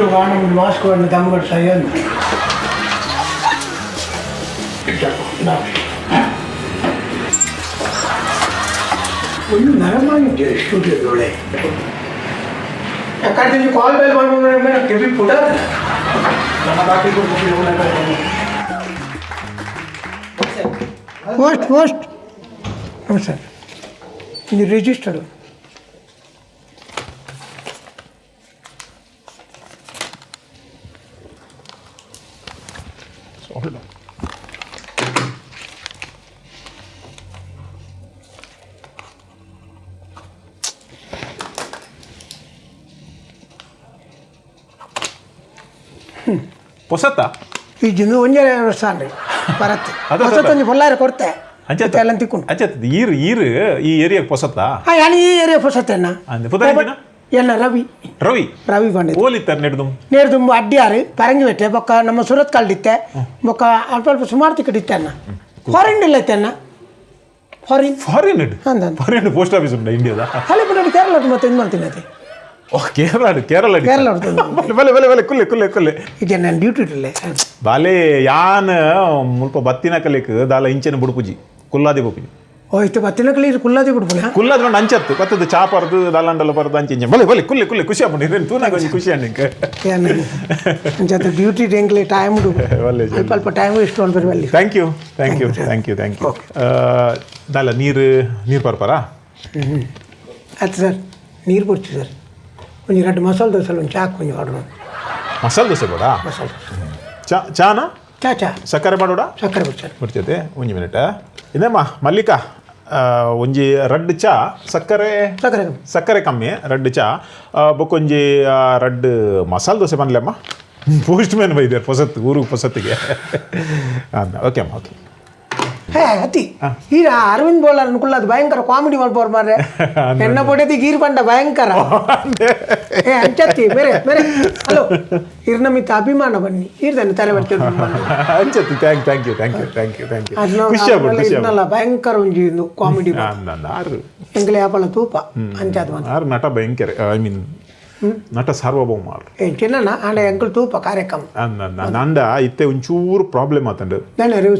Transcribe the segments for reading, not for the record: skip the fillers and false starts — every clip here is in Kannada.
వీడియో కానీ మాస్కోడిని దమ్ముగడు సయ్యాలి ಒಂದು ನರಮಾನಿದ್ದೆ ಸ್ಟುಡಿಯೋದೊಳೆ ಯಾಕಂದ್ರೆ ನೀವು ಕಾಲ್ ಬೇಲ್ ಮಾಡ್ಕೊಂಡು ಕೆಬಿ ಪುಟ ನಮ್ಮ ಬಾಕಿ ಪೋಸ್ಟ್ ಪೋಸ್ಟ್ ಹ್ಞೂ ಸರ್ ಇದು ರಿಜಿಸ್ಟರ್ಡು ಹೊಸತ್ತ ಈ ಜಿನ್ನು ಒಂಜೆ ವರ್ಷ ಅನ್ರಿ ಬರತ್ತೆ ಹೊಸತ್ತೊಂದು ಹೊಲ್ಲಾರ ಕೊಡ್ತೆ ಎಲ್ಲ ತಿಕ್ಕೊಂಡು ಅಂಚತ್ ಈರು ಈರು ಈ ಏರಿಯಾಗೆ ಹೊಸತ್ತ ಯಾನಿ ಈ ಏರಿಯಾ ಹೊಸತ್ತೇನ ಎನ್ನ ರವಿ ರವಿ ರವಿ ಬಂಡೆ ಓಲಿತ್ತಾರೆ ನೇರ್ದು ಅಡ್ಡಿಯಾರು ಪರಂಗಿ ಬೆಟ್ಟೆ ಬೊಕ್ಕ ನಮ್ಮ ಸುರತ್ ಕಲ್ಡಿತ್ತೆ ಬೊಕ್ಕ ಅಲ್ಪ ಅಲ್ಪ ಸುಮಾರು ತಿಕ್ಕಟ್ ಇತ್ತೆ ಅನ್ನ ಫಾರಿನ್ ಇಲ್ಲ ಇತ್ತೆ ಅನ್ನ foreign foreign foreign post office ಉಂಟು ಇಂಡಿಯಾದ ಅಲ್ಲಿ ಬಿಟ್ಟು ಕೇರಳ ಮತ್ತೆ ಇದು ಮಾಡ್ತೀನಿ ಅದೇ ಓಹ್ ಕೇರಳ ಕೇರಳ ಕೇರಳ ಬಲೆ ಬಲೆ ಬಲೆ ಕುಲ್ಲೆ ಕುಲ್ಲೆ ಕುಲ್ಲೆ ಈಗ ನಾನು ಡ್ಯೂಟಿ ಇರಲೇ ಬಾಲೆ ಯಾನ್ ಮುಲ್ಪ ಬತ್ತಿನ ಕಲಿಕ್ ದಾಲ ಇಂಚೆನ ಬುಡುಪುಜಿ ಕುಲ್ಲಾದಿ ಬುಪುಜಿ ಓ ಇತ್ತು ಬತ್ತಿನ ಕಲಿ ಕುಲ್ಲಾದಿ ಬಿಡ್ಬೋಣ ಕುಲ್ಲಾದ ನೋಡಿ ಅಂಚತ್ತು ಪತ್ತದ ಚಾ ಪರ್ದು ದಾಲಂಡಲ್ಲ ಪರ್ದು ಅಂಚೆ ಬಲೆ ಬಲೆ ಕುಲ್ಲೆ ಕುಲ್ಲೆ ಖುಷಿ ಆಗ್ಬಿಡಿ ಇದೇನು ತೂನಾಗ ಒಂದು ಖುಷಿ ಅನ್ನಿಕ್ಕೆ ಅಂಚತ್ತು ಡ್ಯೂಟಿ ಹೆಂಗ್ಲಿ ಟೈಮ್ ಅಲ್ಪ ಅಲ್ಪ ಟೈಮ್ ಇಷ್ಟು ಅಂತ ಬರಲಿ thank you thank you thank you thank you ದಾಲ ನೀರು ನೀರು ಪರ್ಪರಾ ಆಯ್ತು ಸರ್ ನೀರು ಕೊಡ್ತೀವಿ ಸರ್ ಒಂದು 2 ಮಸಾಲೆ ದೋಸೆ ಒಂದು ಚಾಕ್ ಕೊಂಚ ಆರ್ಡರ್ ಮಾಡಿ ಮಸಾಲೆ ದೋಸೆ ಬೇಡ ಮಸಾಲೆ ಚಾ ಚಾನಾ ಚಾ ಸಕ್ಕರೆ ಮಾಡೋಡ ಸಕ್ಕರೆ ಸರ್ ಬಿಡ್ತೈತೆ ಒಂಜಿ ಮಿನಿಟ್ ಇನ್ನೇಮ್ಮ ಮಲ್ಲಿಕಾ ಒಂಜಿ ರಡ್ಡು ಚಾ ಸಕ್ಕರೆ ಸಕ್ಕರೆ ಸಕ್ಕರೆ ಕಮ್ಮಿ ರಡ್ಡು ಚಾ ಬೊಕ್ಕೊಂಜಿ ರಡ್ಡು ಮಸಾಲೆ ದೋಸೆ ಬನ್ಲಮ್ಮ ಪೋಸ್ಟ್ ಮ್ಯಾನ್ ಬೈದಾರೆ ಹೊಸತ್ತು ಊರಿಗೆ ಹೊಸತ್ತಿಗೆ ಅಂದ ಓಕೆ ಅಮ್ಮ ಓಕೆ ಹೇ ಅತಿ ಈಗ ಅರವಿಂದ್ ಬೋಲಾರ್ ಅನ್ಕೊಳ್ಳ ಅದು ಭಯಂಕರ ಕಾಮಿಡಿ ಮಾಡ್ಬೋರು ಮಾರ್ರೆ ಎನ್ನ ಪೊಡೆದಿ ಗೀರ್ ಬಂಡ ಭಯಂಕರ ಏ ಅಂಚತ್ತಿ ಬೇರೆ ಬೇರೆ ಹಲೋ ಇರ್ನಮಿತ್ತ ಅಭಿಮಾನ ಬನ್ನಿ ಇರ್ದನ್ನು ತಲೆ ಬರ್ತೀವಿ ಅಂಚತ್ತಿ thank you thank you thank you thank you ಖುಷಿ ಆಗ್ಬಿಟ್ಟು ಇರ್ನಲ್ಲ ಭಯಂಕರ ಒಂಜಿ ಕಾಮಿಡಿ ಆರು ಎಂಗ್ಲೆ ಆಪಲ ತೂಪ ಅಂಚಾದ ಆರು ನಟ ಭಯಂಕರ ಐ ಮೀನ್ ನಟ ಸಾರ್ವಭೌಮ ಚಿನ್ನ ಆಂಡ ಎಂಕಲ್ ತೂಪ ಕಾರ್ಯಕ್ರಮ ನಂದ ಇತ್ತೆ ಒಂಚೂರು ಪ್ರಾಬ್ಲಮ್ ಆತಂಡು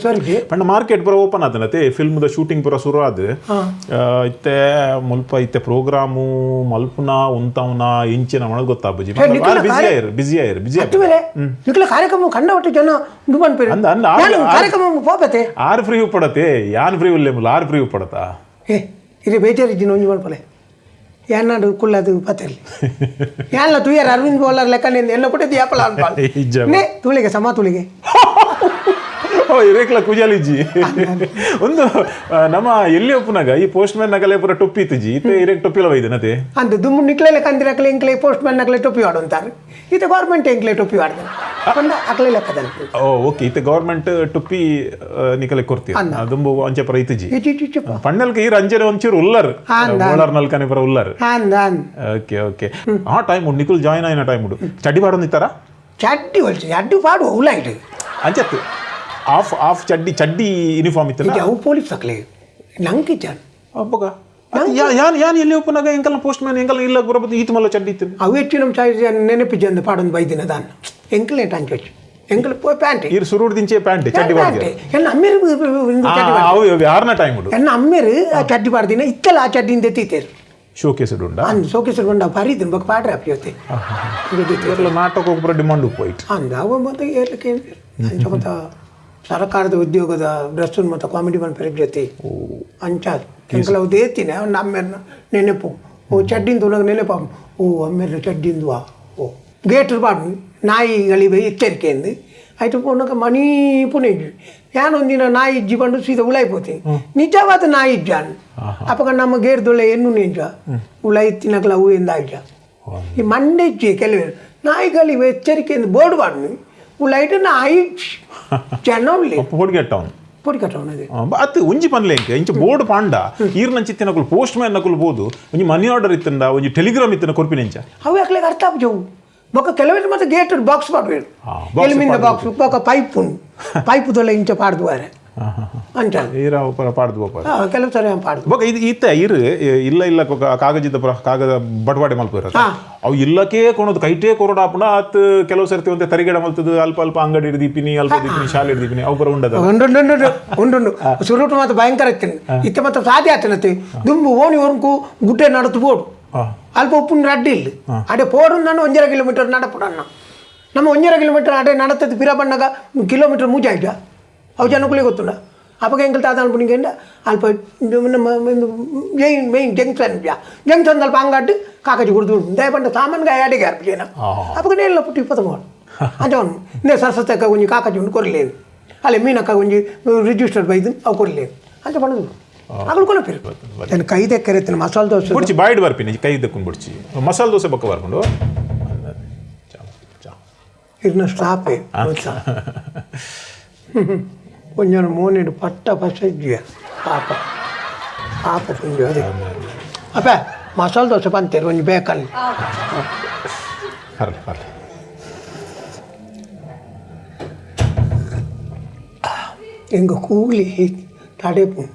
ಸರಿ ಪಂಡ ಮಾರ್ಕೆಟ್ ಪೂರ ಓಪನ್ ಆತನತೆ ಫಿಲ್ಮ್ದ ಶೂಟಿಂಗ್ ಪೂರ ಶುರು ಆದ್ ಇತ್ತೆ ಮುಲ್ಪ ಇತ್ತೆ ಪ್ರೋಗ್ರಾಮು ಮಲ್ಪುನ ಉಂತವನ ಇಂಚಿನ ಮಳ ಗೊತ್ತಾಬುಜಿ ಬಿಸಿ ಆಯ್ರು ಕಾರ್ಯಕ್ರಮ ಕಂಡ ಒಟ್ಟು ಜನ ಕಾರ್ಯಕ್ರಮ ಹೋಗತ್ತೆ ಆರು ಫ್ರೀ ಪಡತೆ ಯಾನ್ ಫ್ರೀ ಉಲ್ಲೆ ಮುಲ್ಲ ಆರು ಫ್ರೀ ಪಡತಾ ಇದು ಬೇಜಾರಿದ್ದೀನಿ ಒಂಜಿ ಮಲ್ಪಲೆ ಏನಾಡು ಕುಳ್ಳದು ಪತ್ತಲ್ಲಿ ಯಾನ್ಲ ತುಯ್ಯಾರ ಅರವಿಂದ್ ಬೋಲಾರ್ ಲೆಕ್ಕನಿಂದ ಎಲ್ಲ ಪುಟ್ಟಿದ್ದು ಯಾಪಲ ಅನ್ಪಾನೆ ತುಳಿಗೆ ಸಮ ತುಳಿಗೆ ಇರೇಕ್ಲ ಕುಜಾಲಿಜ್ಜಿ ಒಂದು ನಮ್ಮ ಎಲ್ಲಿ ಒಪ್ಪನಾಗ ಈ ಪೋಸ್ಟ್ ಮ್ಯಾನ್ ನಗಲೆ ಪೂರ ಟೊಪ್ಪಿ ಇತ್ತಜಿ ಇತ್ತೆ ಇರೇಕ್ ಟೊಪ್ಪಿಲ ವೈದನತೆ ಅಂತ ದುಮ್ಮು ನಿಕ್ಲೆಲೆ ಕಂದಿರಕ್ಲೆ ಇಂಕ್ಲೆ ಪೋಸ್ಟ್ ಮ್ಯಾನ್ ನಗಲೆ ಟೊಪ್ಪಿ ಆಡು ಅಂತಾರೆ ಇತ್ತೆ ಗೌರ್ಮೆಂಟ್ ಇಂಕ್ಲೆ ಟೊಪ್ಪಿ ಆಡ್ತಾರೆ ಬಂದ ಅಕ್ಲೆ ಲೆಕ್ಕದಲ್ಲಿ ಓಕೆ ಇತ್ತೆ ಗೌರ್ಮೆಂಟ್ ಟೊಪ್ಪಿ ನಿಕಲೆ ಕೊಡ್ತೀವಿ ದುಂಬು ಅಂಚೆ ಪರ ಇತ್ತಜಿ ಪಣ್ಣಲ್ಕ ಈ ರಂಜನೆ ಒಂಚೂರು ಉಲ್ಲರ್ ಬೋಲಾರ್ ನಲ್ಕನೆ ಪರ ಉಲ್ಲರ್ ಓಕೆ ಓಕೆ ಆ ಟೈಮ್ ಉಂಡು ನಿಕುಲ್ ಜಾಯಿನ್ ಆಯ್ನ ಟೈಮ್ ಉಂಡು ಚಡ್ಡಿ ಪಾಡೊಂದಿತ್ತಾರ ಚಡ್ಡಿ ಹೊಲ್ಸಿ ಚಡ್ಡಿ ಪಾಡು ಉಲಾಯ್ತು ಅಂಚತ್ತು ಆಫ್ ಚಡ್ಡಿ ಚಡ್ಡಿ ಯೂನಿಫಾರ್ಮ್ ಇತ್ತು ಅವು ಪೊಲೀಸ್ ತಕ್ಲೆ ನಂಗೆ ಜಾನ್ ಅಪ್ಪಗ ಯಾನ್ ಎಲ್ಲಿ ಒಪ್ಪನಾಗ ಎಂಕಲ್ನ ಪೋಸ್ಟ್ ಮ್ಯಾನ್ ಎಂಕಲ್ ಇಲ್ಲ ಬರಬಹುದು ಈತ ಮಲ್ಲ ಚಡ್ಡಿ ಇತ್ತು ಅವು ಹೆಚ್ಚು ನಮ್ಮ ಚಾಯ್ಸ್ ನೆನಪಿಜ್ಜ ಅಂದ ಪಾಡೊಂದು ಬೈದಿನ ದಾನ ಎಂಕಲ್ ಟಂಚ್ ಹೆಚ್ಚು ಎಂಕಲ್ ಪ್ಯಾಂಟ್ ಇರು ಸುರುಡ್ ದಿಂಚೆ ಪ್ಯಾಂಟ್ ಚಡ್ಡಿ ಬಾಡ್ಗೆ ಎನ್ನ ಅಮ್ಮೇರು ಅವು ಯಾರನ ಟೈಮ್ ಉಂಡು ಎನ್ನ ಅಮ್ಮೇರು ಆ ಚಡ್ಡಿ ಬಾಡ್ದಿನ ಇತ್ತಲ್ಲ ಆ ಚಡ್ಡಿಯಿಂದ ಎತ್ತೀತೇರು ಶೋಕೇಸ್ ಉಂಡ ಅಂದ್ ಶೋಕೇಸ್ ಉಂಡ ಬರೀದಿನ ಬಕ್ ಪಾಡ್ರೆ ಅಪ್ಪಿಯೋತೆ ನಾಟಕ ಒಬ್ಬರ ಡಿಮಾಂಡ್ ಉಪ್ಪೋಯ್ತು ಅಂದ ಅವ ಮತ್ತೆ ಏರ್ಲಿಕ್ಕೆ ಅಂಚ ಮತ್ತು ಸರ್ಕಾರದ ಉದ್ಯೋಗದ ಡ್ರೆಸ್ಸನ್ನು ಮತ್ತು ಕಾಮಿಡಿ ಮನ್ಪರಿಗೆ ಜೊತೆ ಅಂಚಾದ ಎಂಕಲ್ ಅವು ದೇತಿನ ನಮ್ಮೆರ್ನ ನೆನಪು ಓ ಚಡ್ಡಿಂದು ಉಲಗ ನೆನಪು ಓ ಅಮ್ಮೆರ್ನ ಚಡ್ಡಿಂದು ಓ ಗೇಟ್ ಬಾಡು ನಾಯಿಗಳಿವೆ ಎಚ್ಚರಿಕೆಯಿಂದ ಆಯ್ತು ಪುನಃ ಮಣಿ ಪುಣೆಜಿ ಯಾನೊಂದಿನ ನಾಯಿ ಇಜ್ಜಿ ಬಂದು ಸೀದಾ ಉಳಾಯ್పోతే ನಿಜವಾದ ನಾಯಿ ಇಜ್ಜಾನ್ ಅಪ್ಪಗ ನಮ್ಮ ಗೇರ್ದೊಳ್ಳೆ ಎನ್ನು ನಿಜ ಉಳ ಇತ್ತಿನಗಲ ಅವು ಎಂದಾಯ್ಜ ಈ ಮಂಡೆ ಇಜ್ಜಿ ಕೆಲವು ನಾಯಿಗಳಿವೆ ಎಚ್ಚರಿಕೆಯಿಂದ ಬೋರ್ಡ್ ಬಾಡ್ನು ಉಳೈಟ್ ನಾಯಿ ಚೆನ್ನೋಳ್ಳಿ పొడిగట్టవున్నది అత్ ఉంచి పనులే ఇంక బోర్డు పాండ ఈర్నంచి నకులు పోస్ట్ మ్యాన్ నకులు ಬೋದು ಒಂಜಿ ಮನಿ ಆರ್ಡರ್ ಇತ್ತಂದ ಒಂಜಿ ಟೆಲಿಗ್ರಾಮ್ ಇತ್ತನ ಕೊರ್ಪಿನೆಂಚ ಅವು ಯಾಕ್ಲೆ ಅರ್ಥ ಆಪು ಬೊಕ್ಕ ಕೆಲವೆಲ್ಲ ಮತ್ತೆ ಗೇಟ್ ಬಾಕ್ಸ್ ಮಾಡ್ಬೇಡು ಎಲಿಮಿಂದ ಬಾಕ್ಸ್ ಬೊಕ್ಕ ಪೈಪ್ ಪೈಪ್ ತೊಲೆ ಇಂಚ ಪಾಡ್ದುವಾರೆ ಅಂಚಾದ ಈರ ಪಾಡ್ದು ಬೋಪಾರ ಕೆಲವು ಸರಿ ಪಾಡ್ದು ಬೊಕ ಇದು ಈತ ಇರು ಇಲ್ಲ ಕಾಗಜಿದ ಕಾಗದ ಬಟವಾಡೆ ಮಲ್ಪಿರ ಅವು ಇಲ್ಲಕ್ಕೆ ಕೊಣೋದು ಕೈಟೇ ಕೊರೋಡ ಆಪುಂಡ ಆತ್ ಕೆಲವು ಸರ್ತಿ ಒಂತೆ ತರಿಗಡ ಮಲ್ತದು ಅಲ್ಪ ಅಂಗಡಿ ಹಿಡಿದಿಪಿನಿ ಅಲ್ಪ ದಿಪ್ಪಿನಿ ಶಾಲೆ ಹಿಡಿದಿಪಿನಿ ಅವು ಬರ ಉಂಡದ ಉಂಡು ಸುರುಟು ಮಾತ್ರ ಭಯಂಕರ ಇತ್ತೇನೆ ಇತ್ತೆ ಮಾತ್ರ ಸಾಧ್ಯ ಆತನತ್ತೆ ದುಂಬು ಓಣಿ ವರೆಗೂ ಗುಡ್ಡೆ ನಡತು ಬೋಡು ಅಲ್ಪ ಉಪ್ಪುನ ಅಡ್ಡಿ ಇಲ್ಲ ಅಡೆ ಪೋಡು ನಾನು 1.5 ಕಿಲೋಮೀಟರ್ ನಡಪುಡಣ್ಣ ನಮ್ಮ 1.5 ಕಿಲೋಮೀಟರ್ ಅಡೆ ನಡತದ್ದು ಪಿರ ಬಣ್ಣಗ ಕಿಲೋಮೀಟರ್ ಮೂಜಾಯ್ತ ಅವು ಜನಕ್ಕೂ ಗೊತ್ತುಂಡ ಅಪ್ಪಗೆ ಹೆಂಗೆ ತಾತ ಅನ್ಪುಣಿಗೆಂಡ ಅಲ್ಪ మెయిన్ జంక్షన్ అల్ప అంగట్టు కాకచి కుడుతూ దయపంట సామాన్గా అడిగి అర్పించిన అప్పుడు నేను పుట్టి ఇప్పతమోడు అంచవను నేను సరస్వతి అక్క కొంచెం కాకచి ఉండి కొరలేదు అలా మీనక్క కొంచెం రిజిస్టర్ బైదు అవి కొరలేదు అంత పడదు అక్కడ కూడా పెరుగు నేను కై దగ్గర ఎత్తిన మసాలా దోశ ಬುಡ್ಚಿ ಬಾಯ್ಡ್ ಬರ್ಪಿನಿ ಕೈ ದಕ್ಕುನ್ ಬುಡ್ಚಿ ಮಸಾಲೆ ದೋಸೆ ಬಕ್ಕ ಬರ್ಕೊಂಡು ಇರ್ನ ಸ್ಟಾಪೇ கொஞ்சம் மூணு பட்ட பசைஜிய பாப்ப கொஞ்சம் அது அப்போ மசாலா தோசை பண்ணித்தேரு கொஞ்சம் பேக்கல் எங்கள் கூலி தடைப்போம்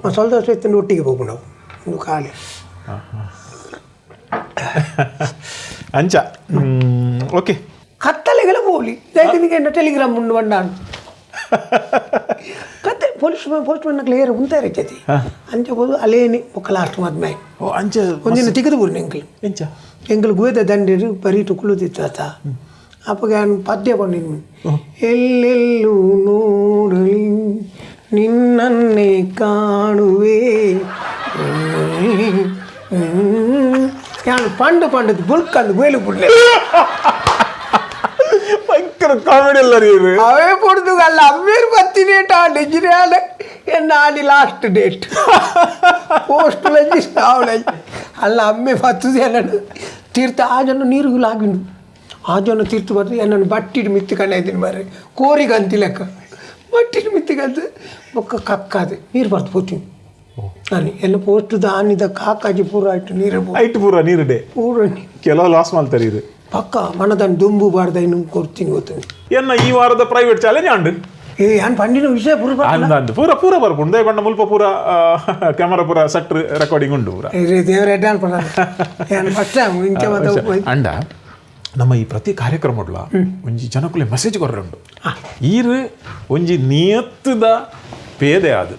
மசாலா தோசை எத்தனை ஒட்டிக்கு போகணும் உங்கள் காலி ಅಂಚ ಓಕೆ ಕತ್ತಲೆಗಳ ಪೋಲಿ என்ன டெலிகிராம் முன்னு வந்தான்னு ಕತೆ ಪೋಸ್ಟ್ ಮ್ಯಾನ್ ಏರ್ ಉಂತಾರೆ ಜತಿ ಅಂಚೆ ಹೋದು ಅಲೇನಿ ಒಕ್ಕ ಲಾಸ್ಟ್ ಮದ್ಮೆ ಓ ಅಂಚೆ ಒಂದಿನ ತೆಗೆದು ಬುರ್ನಿ ಎಂಚ ಎಂಕಲ್ ಗೋದ ದಂಡಿರು ಬರೀ ತುಕುಳುದಿತ್ತಾತ ಅಪ್ಪಗೆ ನಾನು ಪದ್ಯ ಬಂದಿನಿ ಎಲ್ಲೆಲ್ಲೂ ನೋಡಲಿ ನಿನ್ನನ್ನೇ ಕಾಣುವೆ ನಾನು ಪಂಡದು ಬುಲ್ಕಂದು ಬೇಲು ಬಿಡ್ಲೆ ഭയങ്കര കോമഡി അല്ല അവയെ കൊടുത്തുകല്ല അമ്മേര് പത്തിനേട്ടാണ് ഇജിനാണ് എന്നാണ് ലാസ്റ്റ് ഡേറ്റ് പോസ്റ്റ് ಅಲ್ಲ ಅಮ್ಮೆ ಬರ್ತದೆ ಅನ್ನೋದು ತೀರ್ಥ ಆ ಜನ ನೀರಿಗೂ ಲಾಗಿಂಡು ಆ ಜನ ತೀರ್ಥ ಬರ್ತದೆ ನನ್ನನ್ನು ಬಟ್ಟಿಟ್ಟು ಮಿತ್ತಿಕೊಂಡು ಇದ್ದೀನಿ ಬರ್ರಿ ಕೋರಿಗಂತಿ ಲೆಕ್ಕ ಬಟ್ಟಿಟ್ಟು ಮಿತ್ತಿಗಂತ ಒಕ್ಕ ಕಕ್ಕಾದೆ ನೀರು ಬರ್ತು ಹೋಗ್ತೀನಿ ನಾನು ಎಲ್ಲ ಪೋಸ್ಟ್ ದಾನಿದ ಕಾಕಾಜಿ ಪೂರ ಆಯ್ತು ನೀರು ಐಟು ಪೂರ ನೀರು ಡೇ ಪೂರ ಕೆಲವು ಲಾಸ್ ಮಾಡ್ತಾರೆ ಇದು ಪಕ್ಕ ಮನದನ್ನು ದುಂಬು ಬಾರ್ದ ಇನ್ನು ಕೊಡ್ತೀನಿ ಗೊತ್ತೀನಿ ಎನ್ನ ಈ ವಾರದ ಪ್ರೈವೇಟ್ ಚಾಲೆಂಜ್ ಆಂಡು ನಾನು ಪಂಡಿನ ವಿಷಯ ಪೂರ ಪೂರ ಬರ್ಪುಂಡು ದಯಪಂಡ ಮುಲ್ಪ ಪೂರ ಕ್ಯಾಮರಾ ಪೂರ ಸಟ್ ರೆಕಾರ್ಡಿಂಗ್ ಉಂಡು ಪೂರ ದೇವರ ಎಡ್ಡಾನ್ ಪಡ ನಾನು ಫಸ್ಟ್ ಟೈಮ್ ಇಂಚೆ ಅಂಡ ನಮ್ಮ ಈ ಪ್ರತಿ ಕಾರ್ಯಕ್ರಮಡ್ಲ ಒಂಜಿ ಜನಕ್ಕುಲೆ ಮೆಸೇಜ್ ಕೊರ್ರೆ ಉಂಡು ಈರು ಒಂಜಿ ನಿಯತ್ತದ ಪೇದೆ ಆದು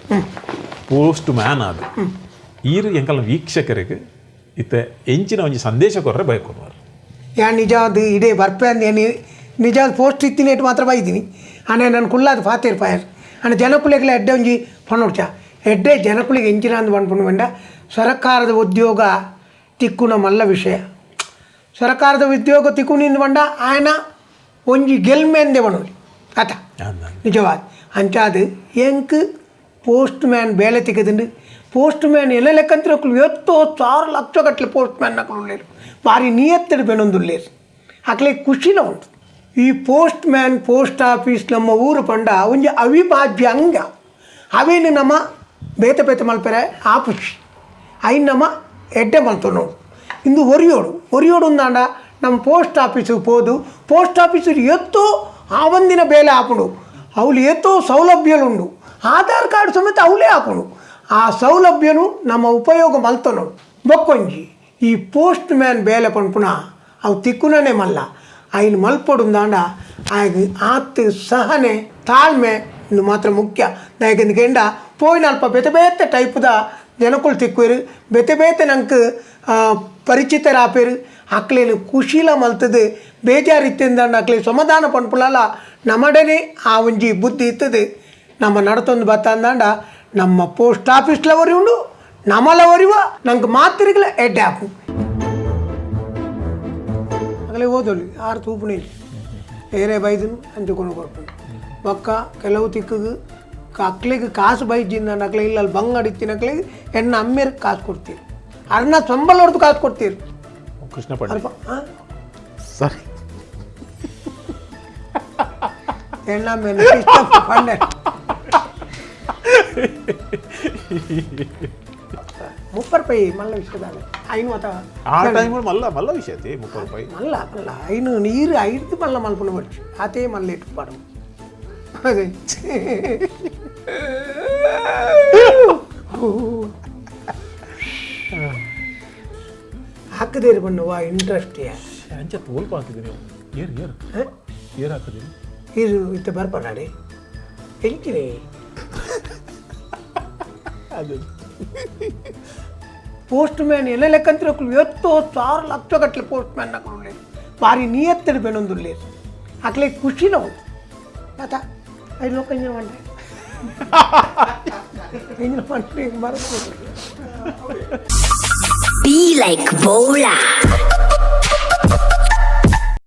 ಪೋಸ್ಟ್ ಮ್ಯಾನ್ ಆದು ಈರು ಎಂಕಲ್ನ ವೀಕ್ಷಕರಿಗೆ ಇತ್ತೆ ಎಂಚಿನ ಒಂಜಿ ಸಂದೇಶ ಕೊರ್ರೆ ಬಯಕೊರ್ವಾರು ಯಾನ್ ನಿಜವಾದ ಇಡೇ ಬರ್ಪೆ ಅಂದ್ ಏನು ನಿಜವಾದ ಪೋಸ್ಟ್ ಇತ್ತಿನೇಟು ಮಾತ್ರ ಬೈತೀನಿ ಅಣ್ಣ ನನ್ನ ಕುಳ್ಳಾದ ಫಾತೇರ್ ಪಾಯರ್ ಅಣ್ಣ ಜನಕುಲಿಗೆಲ್ಲ ಎಡ್ಡೆ ಒಂಜಿ ಪಣೋಡ್ಚ ಎಡ್ಡೆ ಜನಕುಲಿಗೆ ಎಂಚಿನ ಅಂದು ಪಣ್ಪುಂಡು ಬಂಡ ಸರ್ಕಾರದ ಉದ್ಯೋಗ ತಿಕ್ಕುನ ಮಲ್ಲ ವಿಷಯ ಸರ್ಕಾರದ ಉದ್ಯೋಗ ತಿಕ್ಕುನಿಂದ ಬಂಡ ಆಯನ ಒಂಜಿ ಗೆಲ್ಮೆಂದೆ ಬಣೋಲಿ ಆತ ನಿಜವಾದ ಅಂಚಾದ ಎಂಕ್ ಪೋಸ್ಟ್ ಮ್ಯಾನ್ ಬೇಲೆ ತಿಕ್ಕದಿಂಡು ಪೋಸ್ಟ್ ಮ್ಯಾನ್ ಎಲ್ಲ ಲೆಕ್ಕಂತಿರಕ್ಕಲು 70,000 ಲಕ್ಷ ಗಟ್ಟಲೆ ಪೋಸ್ಟ್ ಮ್ಯಾನ್ ನಕಲು ಉಳ್ಳೇರು ಭಾರಿ ನಿಯತ್ತಡು ಬೆನೊಂದುಲ್ಲೇರು ಅಕ್ಲೆ ಖುಷಿನ ಉಂಟು ಈ ಪೋಸ್ಟ್ ಮ್ಯಾನ್ ಪೋಸ್ಟ್ ಆಫೀಸ್ ನಮ್ಮ ಊರು ಪಂಡ ಒಂಜಿ ಅವಿಭಾಜ್ಯ ಅಂಗ ಅವೇನು ನಮ್ಮ ಬೇತೆ ಬೇತೆ ಮಲ್ಪೆರೆ ಆಪುಷಿ ಅಯ್ಯ ನಮ್ಮ ಎಡ್ಡೆ ಮಲ್ತೋಡು ಇಂದು ಒರಿಯೋಡು ఉందాండ ನಮ್ಮ ಪೋಸ್ಟ್ ಆಫೀಸಿಗೆ పోదు పోస్ట్ ఆఫీసు ఎత్తో ఆ వందిన బేలే ఆపుడు అవులు ఎత్తో సౌలభ్యాలుండు ఆధార్ కార్డు సಮೇತ ಅವಲೇ ಆಪುಡು ಆ ಸೌಲಭ್ಯನು ನಮ್ಮ ಉಪಯೋಗ ಮಲ್ತೋಡು ಬೊಕ್ಕೊಂಜಿ ಈ ಪೋಸ್ಟ್ ಮ್ಯಾನ್ ಬೇಲೆ ಪಣ್ಪುಣ ಅವು ತಿಕ್ಕುನೇ ಮಲ್ಲ ఆయన మల్పొడుందాండ ఆయన ఆత్ సహనే తాಳ್ಮೆ ಇದು ಮಾತ್ರ ಮುಖ್ಯ ಯಾಕೆಂದ ಪೋಯಿನ ಅಲ್ಪ ಬೆತೆ ಬೇತೆ ಟೈಪ್ದ ಜನಕ್ಕಳು ತಿಕ್ಕುವರು ಬೆತೆ ಬೇತೆ ನಂಗೆ ಪರಿಚಿತರಾಪೇರು ಅಕ್ಲೇನು ಖುಷಿಲ ಮಲ್ತದೆ ಬೇಜಾರಿತ್ತಿಂದ ಅಕ್ಲೆ ಸಮಾಧಾನ ಪಣ್ಪುಳಲ್ಲ ನಮ್ಮಡನೆ ಆ ಒಂಜಿ ಬುದ್ಧಿ ಇತ್ತದು ನಮ್ಮ ನಡತೊಂದು ಬತ್ತಂದಾಂಡ ನಮ್ಮ ಪೋಸ್ಟ್ ಆಫೀಸ್ಲ ಒರಿ ಉಂಡು ನಮ್ಮಲ ಒರಿವ ನಂಗೆ ಮಾತ್ರಿಗಳ ಎಡ್ಡೆ ಹಾಕು ಅಗಲೇ ಓದೋಲಿ ಆರು ತೂಪುಣಿ ಬೇರೆ ಬೈದನು ಹಂಚಿಕೊಂಡು ಕೊಡ್ತಾನೆ ಪಕ್ಕ ಕೆಲವು ತಿಕ್ಕಗೆ ಅಕ್ಲಿಗೆ ಕಾಸು ಬೈಜಿಂದ ಅಕ್ಲೆ ಇಲ್ಲ ಅಲ್ಲಿ ಬಂಗ್ ಅಡಿತೀನಿ ಅಕ್ಲಿಗೆ ಎಣ್ಣ ಅಮ್ಮೇರ್ ಕಾಸು ಕೊಡ್ತೀರಿ ಅರ್ನ ಸಂಬಳ ಹೊಡೆದು ಕಾಸು ಕೊಡ್ತೀರಿ ಕೃಷ್ಣ ಸರಿ ಎಣ್ಣ ಮೇಲೆ ಪಂಡೆ ₹30 మళ్ళీ విషయాలు అయిన ఆ టైం మళ్ళీ విషయ ₹30 మళ్ళీ అయిన నీరు ఐదు మళ్ళీ మలుపున పడుచు అదే మళ్ళీ ఎట్టుపడం ಅದೇ ಹಾಕದೇರಿ ಬಣ್ಣವಾ ಇಂಟ್ರೆಸ್ಟ್ ಅಂಚೆ ತೋಲ್ಪ ಹಾಕಿದ್ದೀರಿ ಏರ್ ಹಾಕಿದ್ದೀರಿ ಇದು ಇತ್ತು ಬರ್ಪಡಾಡಿ ಹೇಳ್ತೀನಿ ಅದು ಪೋಸ್ಟ್ ಮ್ಯಾನ್ ಎಲ್ಲ ಲೆಕ್ಕಂತಿರೋ ಎತ್ತೋ 1,000 ಲಕ್ಷ ಗಟ್ಟಲೆ ಪೋಸ್ಟ್ ಮ್ಯಾನ್ ಹಾಕೊಳ್ಳಿ ಭಾರಿ ನಿಯತ್ತಡಿ ಬೆನೊಂದುರ್ಲಿ ಹಾಕ್ಲೆ ಖುಷಿ ನಾವು ಆತ 5 ಲೋಕ ಇಂಜಿನ ಮಾಡ್ರಿ ಇಂಜಿನ ಮಾಡ್ರಿ ಬರಬೇಕು Be like Bola.